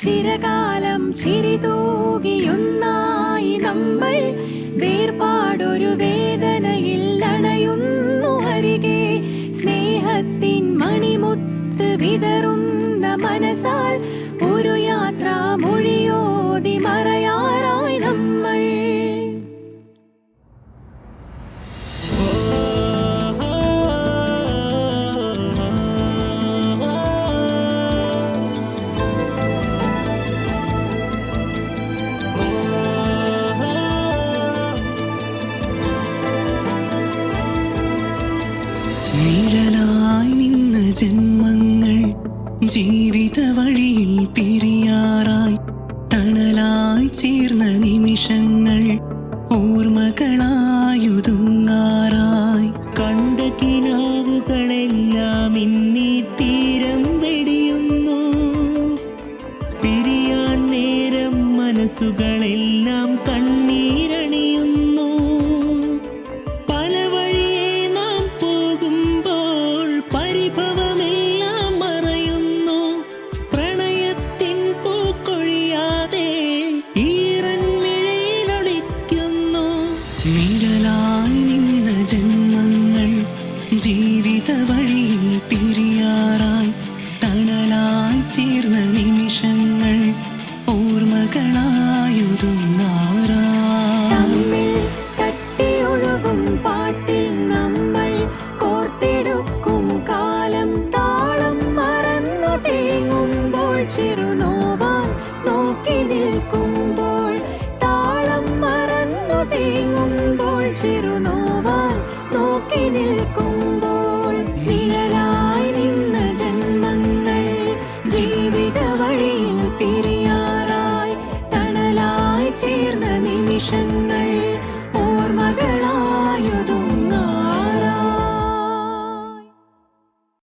ചിരകാലം ചിരിതൂകിയൊന്നായി നമ്മൾ വേർപാടൊരു വേദനയിൽ അണയുന്നു അരികെ. സ്നേഹത്തിൻ മണിമുത്ത് വിതറുന്ന മനസ്സാൽ ഒരു യാത്ര മൊഴിയോതി മറയാറായി നമ്മൾ. നിഴലായി നിന്ന ജന്മങ്ങൾ ജീവിത വഴിയിൽ പിരിയാറായി. തണലായി ചേർന്ന നിമിഷങ്ങൾ ഓർമ്മകളായുതുങ്ങാറായി. കണ്ട കിനാവുകളെല്ലാം ഇന്നീ തീരം വെടിയുന്നു. പിരിയാൻ നേരം മനസ്സുകളെല്ലാം കണ്ണീരണിയുന്നു. പല വഴിയെ നാം പോകുമ്പോൾ പരിഭവമെല്ലാം മറയുന്നു. പ്രണയത്തിൻ പൂക്കൊഴിയാതെ ഈറൻമിഴയിലൊളിക്കുന്നു. നിഴലായി നിന്ന ജന്മങ്ങൾ ജീവിത വഴിയിൽ പിരിയാറായി. തണലായി ചേർന്ന നിമിഷങ്ങൾ ഓർമ്മകളായുതുങ്ങാറായി. തമ്മിൽ തട്ടിയൊഴുകും പാട്ടിൽ നമ്മൾ കോർത്തെടുക്കും കാലം. താളം മറന്നു തേങ്ങുമ്പോൾ ചെറുനോവാൻ നോക്കി നിൽക്കുമ്പോൾ. താളം മറന്നു തേങ്ങുമ്പോൾ ചെറുനോവാൻ നോക്കി നിൽക്കുമ്പോൾ. നിഴലായി നിന്ന ജന്മങ്ങൾ ജീവിത വഴിയിൽ പിരിയാറായി. തണലായി ചേർന്ന നിമിഷങ്ങൾ